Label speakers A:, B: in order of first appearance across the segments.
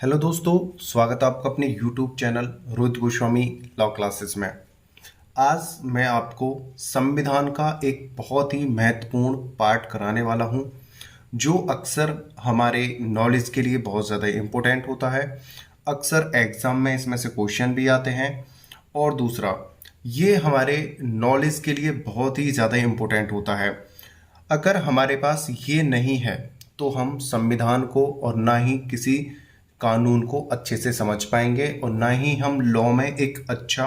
A: Hello दोस्तों, स्वागत है आपका अपने YouTube channel Rohit Goswami law classes में। आज मैं आपको संविधान का एक बहुत ही महत्वपूर्ण पार्ट कराने वाला हूं, जो अक्सर हमारे नॉलेज के लिए बहुत ज़्यादा इम्पोर्टेंट होता है। अक्सर एग्ज़ाम में इसमें से क्वेश्चन भी आते हैं। और दूसरा, ये हमारे नॉलेज के लिए बहुत ही ज़्यादा इम्पोर्टेंट होता है। अगर हमारे पास ये नहीं है तो हम संविधान को और ना ही किसी कानून को अच्छे से समझ पाएंगे और ना ही हम लॉ में एक अच्छा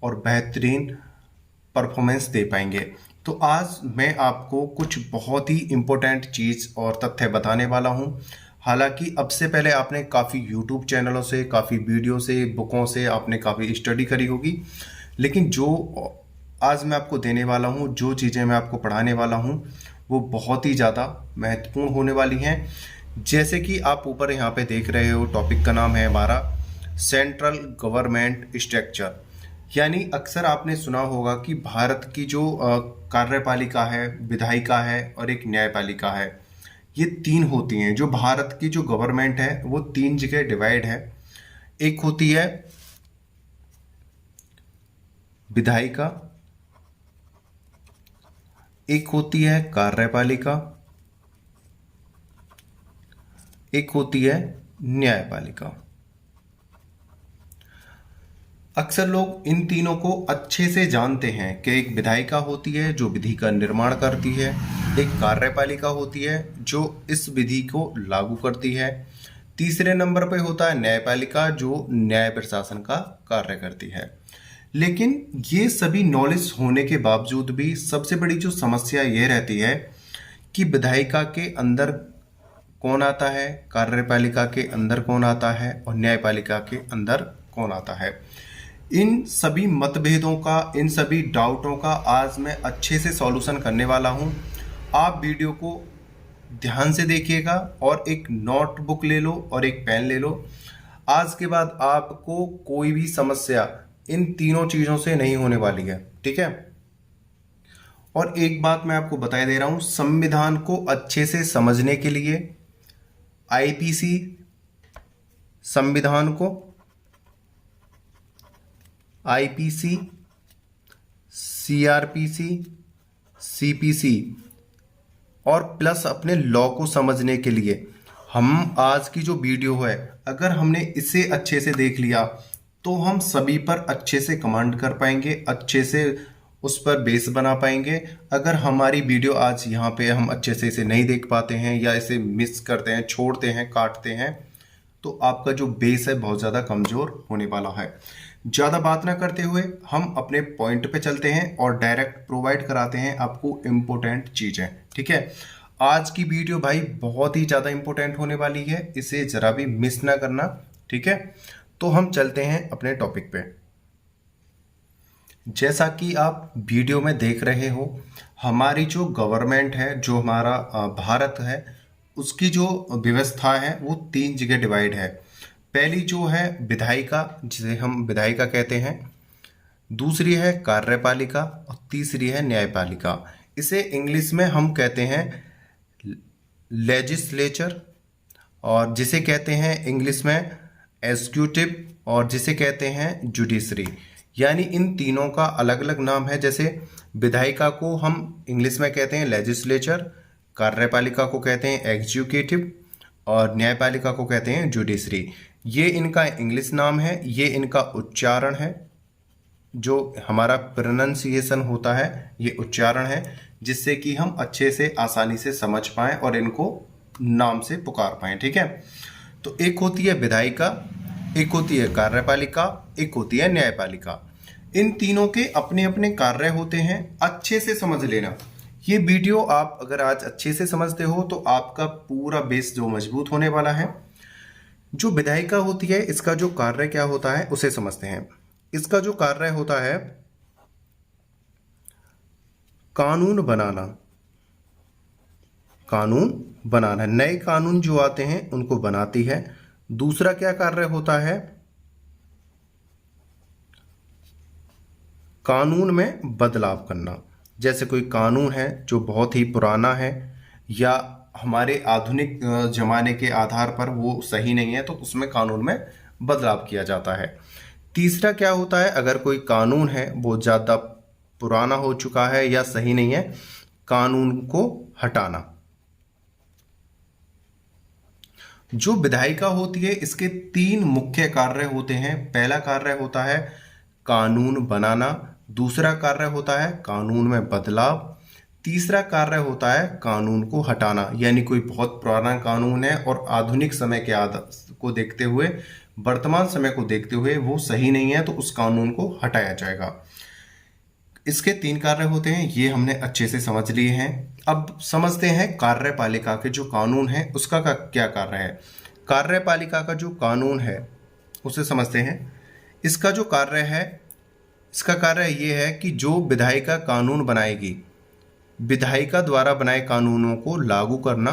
A: और बेहतरीन परफॉर्मेंस दे पाएंगे। तो आज मैं आपको कुछ बहुत ही इम्पोर्टेंट चीज़ और तथ्य बताने वाला हूं। हालांकि अब से पहले आपने काफ़ी यूट्यूब चैनलों से, काफ़ी वीडियो से, बुकों से आपने काफ़ी स्टडी करी होगी, लेकिन जो आज मैं आपको देने वाला हूं, जो चीज़ें मैं आपको पढ़ाने वाला हूं, वो बहुत ही ज़्यादा महत्वपूर्ण होने वाली हैं। जैसे कि आप ऊपर यहाँ पे देख रहे हो, टॉपिक का नाम है हमारा सेंट्रल गवर्नमेंट स्ट्रक्चर। यानी अक्सर आपने सुना होगा कि भारत की जो कार्यपालिका है, विधायिका है और एक न्यायपालिका है, ये तीन होती हैं। जो भारत की जो गवर्नमेंट है वो तीन जगह डिवाइड है। एक होती है विधायिका, एक होती है कार्यपालिका, एक होती है न्यायपालिका। अक्सर लोग इन तीनों को अच्छे से जानते हैं कि एक विधायिका होती है जो विधि का निर्माण करती है, एक कार्यपालिका होती है जो इस विधि को लागू करती है, तीसरे नंबर पर होता है न्यायपालिका जो न्याय प्रशासन का कार्य करती है। लेकिन ये सभी नॉलेज होने के बावजूद भी सबसे बड़ी जो समस्या ये रहती है कि विधायिका के अंदर कौन आता है, कार्यपालिका के अंदर कौन आता है और न्यायपालिका के अंदर कौन आता है। इन सभी मतभेदों का, इन सभी डाउटों का आज मैं अच्छे से सॉल्यूशन करने वाला हूं। आप वीडियो को ध्यान से देखिएगा और एक नोटबुक ले लो और एक पेन ले लो। आज के बाद आपको कोई भी समस्या इन तीनों चीज़ों से नहीं होने वाली है, ठीक है। और एक बात मैं आपको बता दे रहा हूं, संविधान को अच्छे से समझने के लिए आईपीसी संविधान को, आईपीसी, सीआरपीसी, सीपीसी और प्लस अपने लॉ को समझने के लिए हम आज की जो वीडियो है, अगर हमने इसे अच्छे से देख लिया तो हम सभी पर अच्छे से कमांड कर पाएंगे, अच्छे से उस पर बेस बना पाएंगे। अगर हमारी वीडियो आज यहाँ पे हम अच्छे से इसे नहीं देख पाते हैं या इसे मिस करते हैं, छोड़ते हैं, काटते हैं, तो आपका जो बेस है बहुत ज़्यादा कमज़ोर होने वाला है। ज़्यादा बात ना करते हुए हम अपने पॉइंट पे चलते हैं और डायरेक्ट प्रोवाइड कराते हैं आपको इम्पोर्टेंट चीज़ें, ठीक है। आज की वीडियो भाई बहुत ही ज़्यादा इम्पोर्टेंट होने वाली है, इसे ज़रा भी मिस ना करना, ठीक है। तो हम चलते हैं अपने टॉपिक पे। जैसा कि आप वीडियो में देख रहे हो, हमारी जो गवर्नमेंट है, जो हमारा भारत है, उसकी जो व्यवस्था है वो तीन जगह डिवाइड है। पहली जो है विधायिका, जिसे हम विधायिका कहते हैं, दूसरी है कार्यपालिका और तीसरी है न्यायपालिका। इसे इंग्लिश में हम कहते हैं लेजिस्लेचर, और जिसे कहते हैं इंग्लिश में एग्जीक्यूटिव, और जिसे कहते हैं जुडिशरी। यानी इन तीनों का अलग अलग नाम है। जैसे विधायिका को हम इंग्लिश में कहते हैं लेजिस्लेचर, कार्यपालिका को कहते हैं एग्जीक्यूटिव और न्यायपालिका को कहते हैं जुडिशरी। ये इनका इंग्लिश नाम है, ये इनका उच्चारण है, जो हमारा प्रोनंसिएशन होता है, ये उच्चारण है, जिससे कि हम अच्छे से आसानी से समझ पाएं और इनको नाम से पुकार पाएं, ठीक है। तो एक होती है विधायिका, एक होती है कार्यपालिका, एक होती है न्यायपालिका। इन तीनों के अपने अपने कार्य होते हैं, अच्छे से समझ लेना। ये वीडियो आप अगर आज अच्छे से समझते हो तो आपका पूरा बेस जो मजबूत होने वाला है। जो विधायिका होती है, इसका जो कार्य क्या होता है उसे समझते हैं। इसका जो कार्य होता है कानून बनाना, कानून बनाना, नए कानून जो आते हैं उनको बनाती है। दूसरा क्या कार्य होता है, कानून में बदलाव करना। जैसे कोई कानून है जो बहुत ही पुराना है या हमारे आधुनिक जमाने के आधार पर वो सही नहीं है, तो उसमें कानून में बदलाव किया जाता है। तीसरा क्या होता है, अगर कोई कानून है वो ज़्यादा पुराना हो चुका है या सही नहीं है, कानून को हटाना। जो विधायिका होती है इसके 3 मुख्य कार्य होते हैं। पहला कार्य होता है कानून बनाना, दूसरा कार्य होता है कानून में बदलाव, तीसरा कार्य होता है कानून को हटाना। यानी कोई बहुत पुराना कानून है और आधुनिक समय के को देखते हुए, वर्तमान समय को देखते हुए वो सही नहीं है, तो उस कानून को हटाया जाएगा। इसके 3 कार्य होते हैं, ये हमने अच्छे से समझ लिए हैं। अब समझते हैं कार्यपालिका के जो कानून है उसका क्या कार्य है। कार्यपालिका का जो कानून है उसे समझते हैं। इसका जो कार्य है, इसका कार्य ये है कि जो विधायिका कानून बनाएगी, विधायिका द्वारा बनाए कानूनों को लागू करना,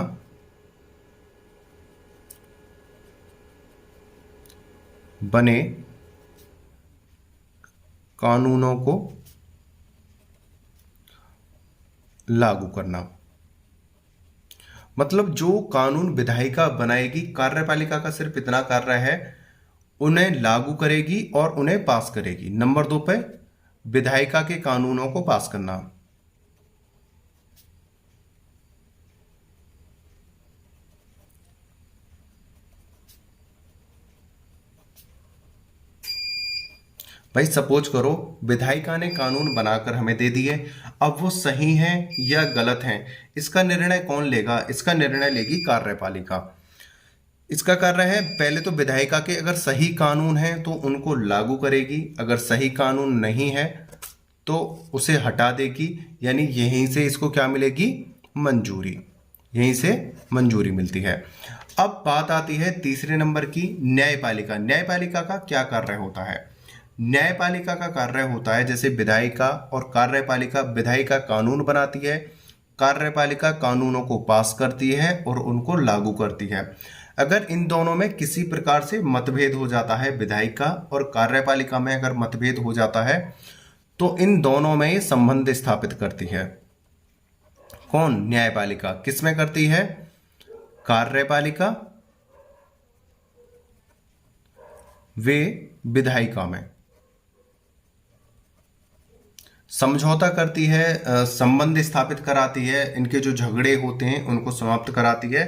A: बने कानूनों को लागू करना। मतलब जो कानून विधायिका बनाएगी, कार्यपालिका का सिर्फ इतना कार्य है, उन्हें लागू करेगी और उन्हें पास करेगी। नंबर 2 पे विधायिका के कानूनों को पास करना। भाई सपोज करो विधायिका ने कानून बनाकर हमें दे दिए, अब वो सही हैं या गलत हैं, इसका निर्णय कौन लेगा? इसका निर्णय लेगी कार्यपालिका। इसका कार्य है, पहले तो विधायिका के अगर सही कानून है तो उनको लागू करेगी, अगर सही कानून नहीं है तो उसे हटा देगी। यानी यहीं से इसको क्या मिलेगी? मंजूरी। यहीं से मंजूरी मिलती है। अब बात आती है तीसरे नंबर की, न्यायपालिका। न्यायपालिका का क्या कार्य होता है? न्यायपालिका का कार्य होता है, जैसे विधायिका और कार्यपालिका, विधायिका कानून बनाती है, कार्यपालिका कानूनों को पास करती है और उनको लागू करती है। अगर इन दोनों में किसी प्रकार से मतभेद हो जाता है, विधायिका और कार्यपालिका में अगर मतभेद हो जाता है, तो इन दोनों में ये संबंध स्थापित करती है। कौन? न्यायपालिका। किस में करती है? कार्यपालिका वे विधायिका में समझौता करती है, संबंध स्थापित कराती है, इनके जो झगड़े होते हैं उनको समाप्त कराती है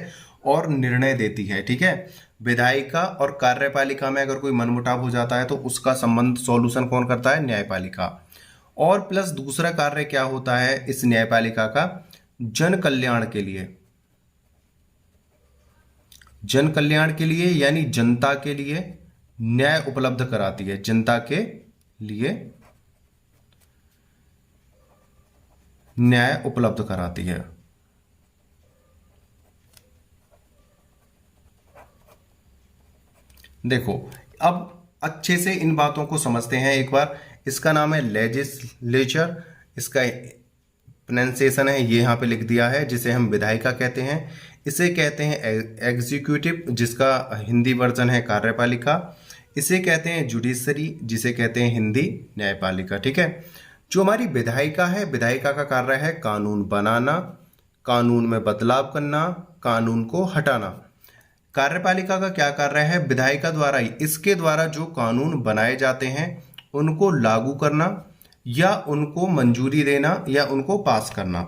A: और निर्णय देती है। ठीक है, विधायिका और कार्यपालिका में अगर कोई मनमुटाव हो जाता है तो उसका संबंध सॉल्यूशन कौन करता है? न्यायपालिका। और प्लस दूसरा कार्य क्या होता है इस न्यायपालिका का? जन कल्याण के लिए। जन कल्याण के लिए यानी जनता के लिए न्याय उपलब्ध कराती है, जनता के लिए न्याय उपलब्ध कराती है। देखो अब अच्छे से इन बातों को समझते हैं एक बार। इसका नाम है लेजिस्लेचर, इसका प्रोनाउंसिएशन है ये यहाँ पे लिख दिया है, जिसे हम विधायिका कहते हैं। इसे कहते हैं एग्जीक्यूटिव, जिसका हिंदी वर्जन है कार्यपालिका। इसे कहते हैं जुडिशरी, जिसे कहते हैं हिंदी न्यायपालिका। ठीक है, जो हमारी विधायिका है, विधायिका का कार्य है कानून बनाना, कानून में बदलाव करना, कानून को हटाना। कार्यपालिका का क्या कार्य है? विधायिका द्वारा ही, इसके द्वारा जो कानून बनाए जाते हैं उनको लागू करना या उनको मंजूरी देना या उनको पास करना।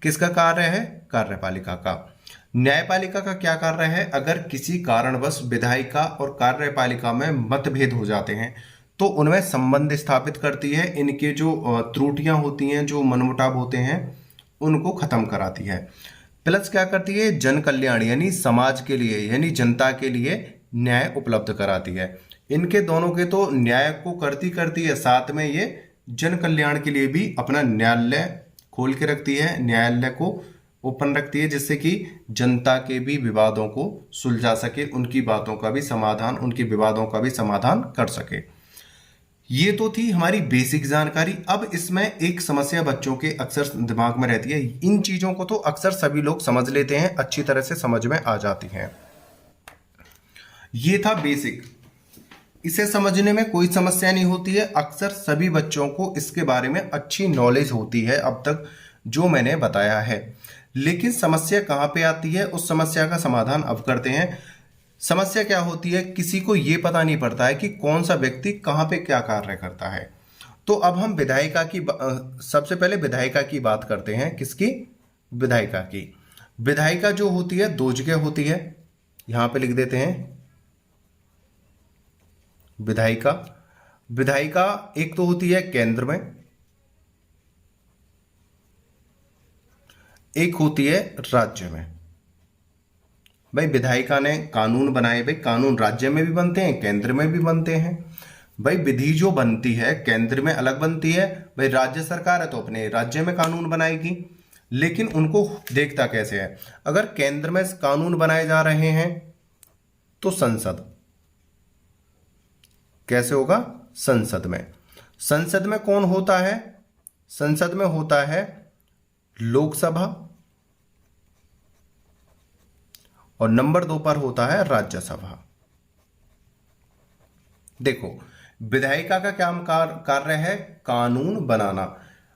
A: किसका कार्य है? कार्यपालिका का। न्यायपालिका का क्या कार्य है? अगर किसी कारणवश विधायिका और कार्यपालिका में मतभेद हो जाते हैं तो उनमें संबंध स्थापित करती है, इनके जो त्रुटियां होती हैं, जो मनमुटाव होते हैं, उनको खत्म कराती है। प्लस क्या करती है? जन कल्याण यानी समाज के लिए यानी जनता के लिए न्याय उपलब्ध कराती है। इनके दोनों के तो न्याय को करती है, साथ में ये जन कल्याण के लिए भी अपना न्यायालय खोल के रखती है, न्यायालय को ओपन रखती है, जिससे कि जनता के भी विवादों को सुलझा सके, उनकी बातों का भी समाधान, उनके विवादों का भी समाधान कर सके। ये तो थी हमारी बेसिक जानकारी। अब इसमें एक समस्या बच्चों के अक्सर दिमाग में रहती है, इन चीजों को तो अक्सर सभी लोग समझ लेते हैं, अच्छी तरह से समझ में आ जाती हैं। ये था बेसिक, इसे समझने में कोई समस्या नहीं होती है, अक्सर सभी बच्चों को इसके बारे में अच्छी नॉलेज होती है अब तक जो मैंने बताया है। लेकिन समस्या कहाँ पे आती है, उस समस्या का समाधान अब करते हैं। समस्या क्या होती है, किसी को ये पता नहीं पड़ता है कि कौन सा व्यक्ति कहाँ पे क्या कार्य करता है। तो अब हम विधायिका की सबसे पहले विधायिका की बात करते हैं। किसकी? विधायिका की। विधायिका जो होती है 2 जगह होती है, यहां पे लिख देते हैं विधायिका। विधायिका एक तो होती है केंद्र में, एक होती है राज्य में। भाई विधायिका ने कानून बनाए, भाई कानून राज्य में भी बनते हैं, केंद्र में भी बनते हैं। भाई विधि जो बनती है केंद्र में अलग बनती है, भाई राज्य सरकार है तो अपने राज्य में कानून बनाएगी। लेकिन उनको देखता कैसे है, अगर केंद्र में कानून बनाए जा रहे हैं तो संसद कैसे होगा? संसद में। संसद में कौन होता है? संसद में होता है लोकसभा, और नंबर 2 पर होता है राज्यसभा। देखो विधायिका का क्या कार्य है? कानून बनाना।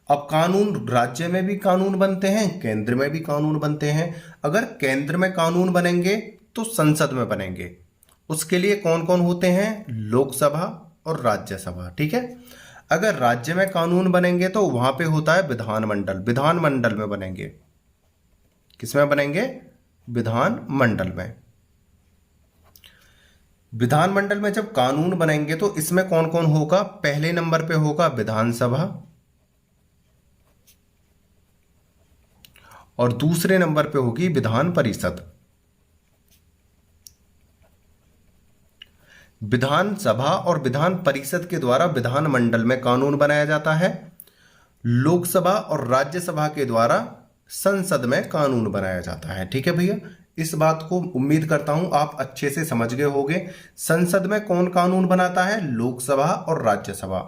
A: अब कानून राज्य में भी कानून बनते हैं, केंद्र में भी कानून बनते हैं। अगर केंद्र में कानून बनेंगे तो संसद में बनेंगे। उसके लिए कौन कौन होते हैं? लोकसभा और राज्यसभा। ठीक है। अगर राज्य में कानून बनेंगे तो वहां पे होता है विधानमंडल। विधानमंडल में बनेंगे। किसमें बनेंगे? विधानमंडल में। विधानमंडल में जब कानून बनेंगे तो इसमें कौन कौन होगा? पहले नंबर पे होगा विधानसभा, और दूसरे नंबर पे होगी विधान परिषद। विधानसभा और विधान परिषद के द्वारा विधानमंडल में कानून बनाया जाता है। लोकसभा और राज्यसभा के द्वारा संसद में कानून बनाया जाता है। ठीक है भैया, इस बात को उम्मीद करता हूं आप अच्छे से समझ गए होंगे। संसद में कौन कानून बनाता है? लोकसभा और राज्यसभा।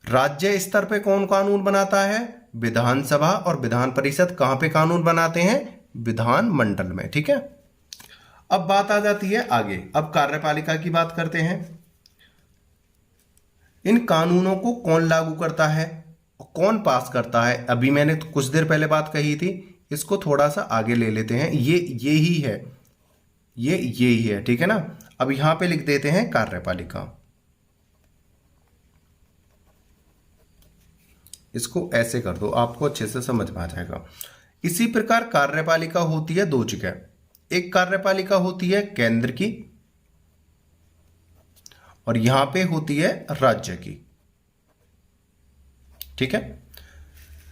A: राज्य स्तर पे कौन कानून बनाता है? विधानसभा और विधान परिषद। कहां पे कानून बनाते हैं? विधानमंडल में। ठीक है। अब बात आ जाती है आगे। अब कार्यपालिका की बात करते हैं। इन कानूनों को कौन लागू करता है, कौन पास करता है? अभी मैंने कुछ देर पहले बात कही थी, इसको थोड़ा सा आगे ले लेते हैं। ये ही है, ये ही है। ठीक है ना। अब यहां पे लिख देते हैं कार्यपालिका। इसको ऐसे कर दो, आपको अच्छे से समझ में आ जाएगा। इसी प्रकार कार्यपालिका होती है 2 जगह। एक कार्यपालिका होती है केंद्र की, और यहां पे होती है राज्य की। ठीक है।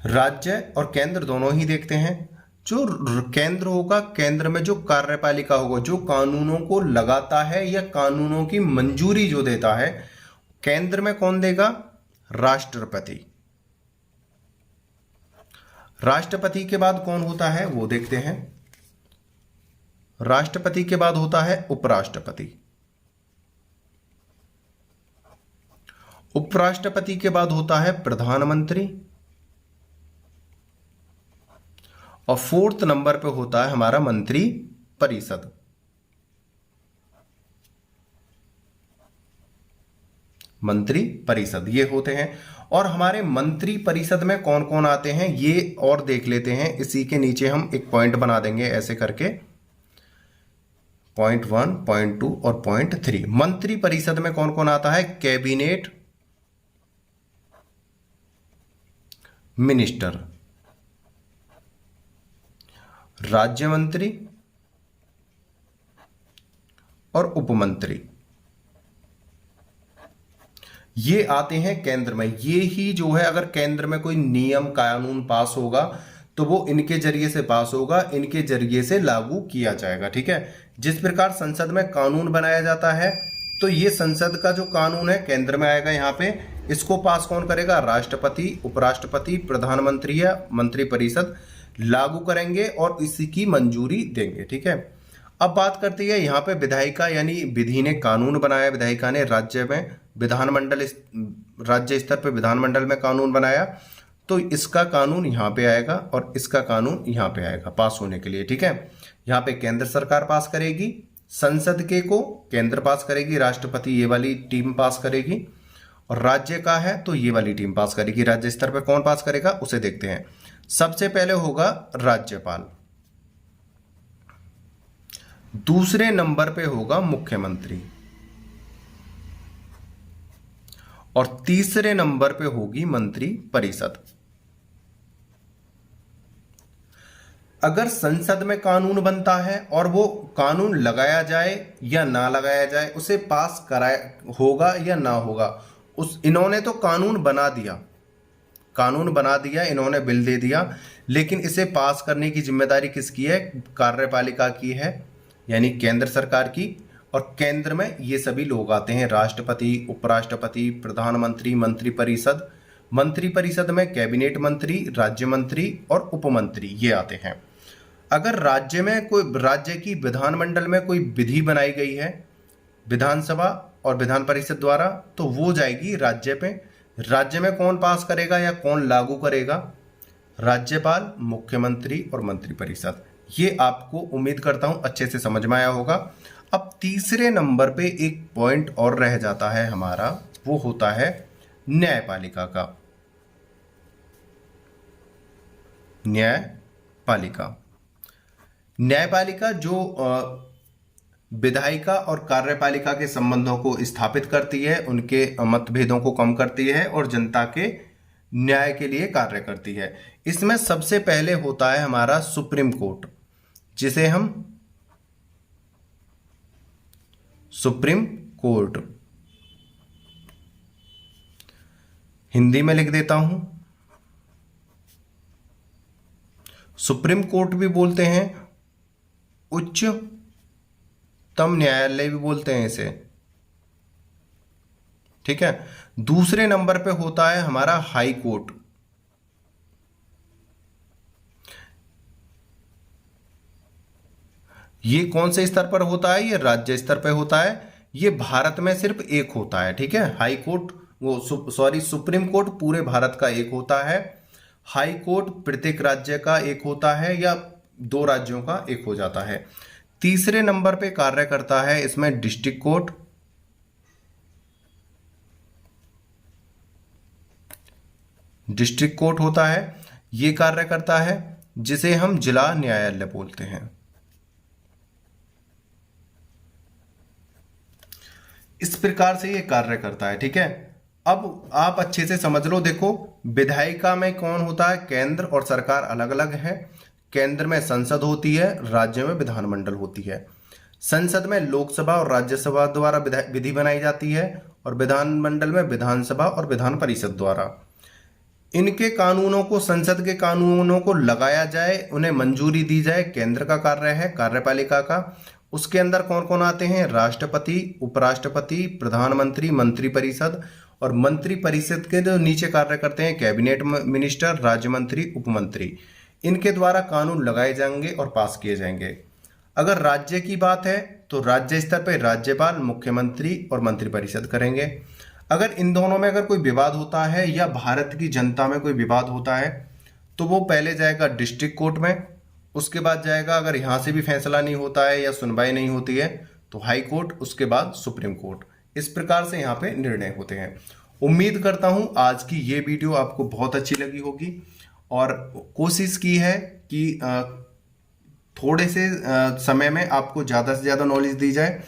A: राज्य और केंद्र दोनों ही देखते हैं। जो केंद्र होगा, केंद्र में जो कार्यपालिका होगा, जो कानूनों को लगाता है या कानूनों की मंजूरी जो देता है, केंद्र में कौन देगा? राष्ट्रपति। राष्ट्रपति के बाद कौन होता है वो देखते हैं। राष्ट्रपति के बाद होता है उपराष्ट्रपति। उपराष्ट्रपति के बाद होता है प्रधानमंत्री, और 4th नंबर पे होता है हमारा मंत्री परिषद। मंत्री परिषद ये होते हैं। और हमारे मंत्री परिषद में कौन कौन आते हैं ये और देख लेते हैं। इसी के नीचे हम एक पॉइंट बना देंगे ऐसे करके, पॉइंट 1, पॉइंट 2 और पॉइंट 3। मंत्री परिषद में कौन कौन आता है? कैबिनेट मिनिस्टर, राज्य मंत्री और उपमंत्री, ये आते हैं केंद्र में। ये ही जो है, अगर केंद्र में कोई नियम कानून पास होगा तो वो इनके जरिए से पास होगा, इनके जरिए से लागू किया जाएगा। ठीक है। जिस प्रकार संसद में कानून बनाया जाता है, तो ये संसद का जो कानून है केंद्र में आएगा। यहाँ पे इसको पास कौन करेगा? राष्ट्रपति, उपराष्ट्रपति, प्रधानमंत्री या मंत्रिपरिषद लागू करेंगे और इसी की मंजूरी देंगे। ठीक है। अब बात करती है यहाँ पे विधायिका, यानी विधि ने कानून बनाया। विधायिका ने राज्य में विधानमंडल, राज्य स्तर पे विधानमंडल में कानून बनाया, तो इसका कानून यहाँ पे आएगा और इसका कानून यहाँ पे आएगा पास होने के लिए। ठीक है। यहाँ पे केंद्र सरकार पास करेगी, संसद के को केंद्र पास करेगी, राष्ट्रपति ये वाली टीम पास करेगी, और राज्य का है तो ये वाली टीम पास करेगी। राज्य स्तर पर कौन पास करेगा उसे देखते हैं। सबसे पहले होगा राज्यपाल, दूसरे नंबर पे होगा मुख्यमंत्री और तीसरे नंबर पे होगी मंत्री परिषद। अगर संसद में कानून बनता है और वो कानून लगाया जाए या ना लगाया जाए, उसे पास कराया होगा या ना होगा, इन्होंने तो कानून बना दिया, इन्होंने बिल दे दिया, लेकिन इसे पास करने की जिम्मेदारी किसकी है? कार्यपालिका की है, यानी केंद्र सरकार की। और केंद्र में ये सभी लोग आते हैं, राष्ट्रपति, उपराष्ट्रपति, प्रधानमंत्री, मंत्रिपरिषद। मंत्रिपरिषद में कैबिनेट मंत्री, राज्य मंत्री और उपमंत्री ये आते हैं। अगर राज्य की विधानमंडल में कोई विधि बनाई गई है विधानसभा और विधान परिषद द्वारा, तो वो जाएगी राज्य पे। राज्य में कौन पास करेगा या कौन लागू करेगा? राज्यपाल, मुख्यमंत्री और मंत्रिपरिषद। ये आपको उम्मीद करता हूं अच्छे से समझ में आया होगा। अब तीसरे नंबर पे एक पॉइंट और रह जाता है हमारा, वो होता है न्यायपालिका का। न्यायपालिका जो विधायिका और कार्यपालिका के संबंधों को स्थापित करती है, उनके मतभेदों को कम करती है और जनता के न्याय के लिए कार्य करती है। इसमें सबसे पहले होता है हमारा सुप्रीम कोर्ट, जिसे हम सुप्रीम कोर्ट हिंदी में लिख देता हूं। सुप्रीम कोर्ट भी बोलते हैं, उच्चतम न्यायालय भी बोलते हैं इसे, ठीक है। दूसरे नंबर पे होता है हमारा हाई कोर्ट। ये कौन से स्तर पर होता है? ये राज्य स्तर पे होता है। ये भारत में सिर्फ एक होता है, ठीक है। हाई कोर्ट सुप्रीम कोर्ट पूरे भारत का एक होता है। हाई कोर्ट प्रत्येक राज्य का एक होता है या 2 राज्यों का एक हो जाता है। तीसरे नंबर पे कार्य करता है इसमें डिस्ट्रिक्ट कोर्ट। डिस्ट्रिक्ट कोर्ट होता है, ये कार्य करता है, जिसे हम जिला न्यायालय बोलते हैं। इस प्रकार से ये कार्य करता है, ठीक है। अब आप अच्छे से समझ लो। देखो, विधायिका में कौन होता है? केंद्र और सरकार अलग अलग है। केंद्र में संसद होती है, राज्य में विधानमंडल होती है। संसद में लोकसभा और राज्यसभा द्वारा विधि बनाई जाती है और विधानमंडल में विधानसभा और विधान परिषद द्वारा। इनके कानूनों को, संसद के कानूनों को लगाया जाए, उन्हें मंजूरी दी जाए, केंद्र का कार्य है, कार्यपालिका का। उसके अंदर कौन कौन आते हैं? राष्ट्रपति, उपराष्ट्रपति, प्रधानमंत्री, मंत्रिपरिषद और मंत्रिपरिषद के जो नीचे कार्य करते हैं कैबिनेट मिनिस्टर, राज्य मंत्री, उपमंत्री। इनके द्वारा कानून लगाए जाएंगे और पास किए जाएंगे। अगर राज्य की बात है तो राज्य स्तर पर राज्यपाल, मुख्यमंत्री और मंत्रिपरिषद करेंगे। अगर इन दोनों में अगर कोई विवाद होता है या भारत की जनता में कोई विवाद होता है तो वो पहले जाएगा डिस्ट्रिक्ट कोर्ट में, उसके बाद जाएगा, अगर यहाँ से भी फैसला नहीं होता है या सुनवाई नहीं होती है तो हाई कोर्ट, उसके बाद सुप्रीम कोर्ट। इस प्रकार से यहाँ पे निर्णय होते हैं। उम्मीद करता हूँ आज की ये वीडियो आपको बहुत अच्छी लगी होगी और कोशिश की है कि थोड़े से समय में आपको ज़्यादा से ज़्यादा नॉलेज दी जाए।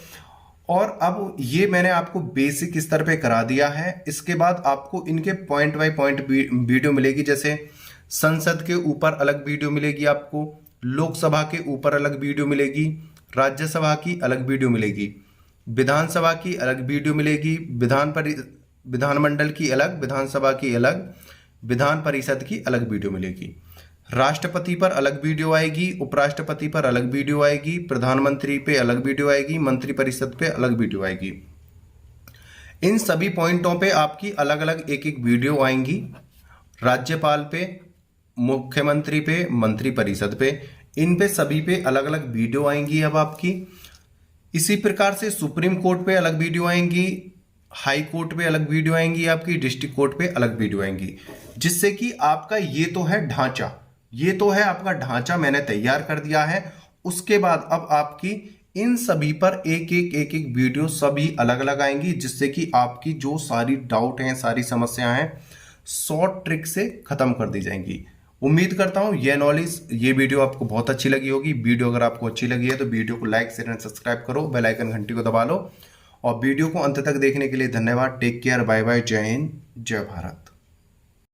A: और अब ये मैंने आपको बेसिक स्तर पे करा दिया है। इसके बाद आपको इनके पॉइंट बाय पॉइंट वीडियो मिलेगी। जैसे संसद के ऊपर अलग वीडियो मिलेगी आपको, लोकसभा के ऊपर अलग वीडियो मिलेगी, राज्यसभा की अलग वीडियो मिलेगी, विधानसभा की अलग वीडियो मिलेगी, विधानमंडल की अलग, विधानसभा की अलग, विधान परिषद की अलग वीडियो मिलेगी। राष्ट्रपति पर अलग वीडियो आएगी, उपराष्ट्रपति पर अलग वीडियो आएगी, प्रधानमंत्री पे अलग वीडियो आएगी, मंत्रिपरिषद पे अलग वीडियो आएगी। इन सभी पॉइंटों पे आपकी अलग अलग एक एक वीडियो आएंगी। राज्यपाल पे, मुख्यमंत्री पे, मंत्रिपरिषद पे, इन पे सभी पे अलग अलग वीडियो आएंगी अब आपकी। इसी प्रकार से सुप्रीम कोर्ट पे अलग वीडियो आएंगी, हाई कोर्ट पे अलग वीडियो आएंगी आपकी, डिस्ट्रिक्ट कोर्ट पे अलग वीडियो आएंगी। जिससे कि आपका ये तो है ढांचा, ये तो है आपका ढांचा मैंने तैयार कर दिया है। उसके बाद अब आपकी इन सभी पर एक एक वीडियो सभी अलग अलग आएंगी, जिससे कि आपकी जो सारी डाउट हैं, सारी समस्याएं हैं, शॉर्ट ट्रिक से खत्म कर दी जाएंगी। उम्मीद करता हूँ ये वीडियो आपको बहुत अच्छी लगी होगी। वीडियो अगर आपको अच्छी लगी है तो वीडियो को लाइक शेयर एंड सब्सक्राइब करो, बेल आइकन घंटी को दबा लो। और वीडियो को अंत तक देखने के लिए धन्यवाद। टेक केयर, बाय बाय, जय हिंद, जय भारत।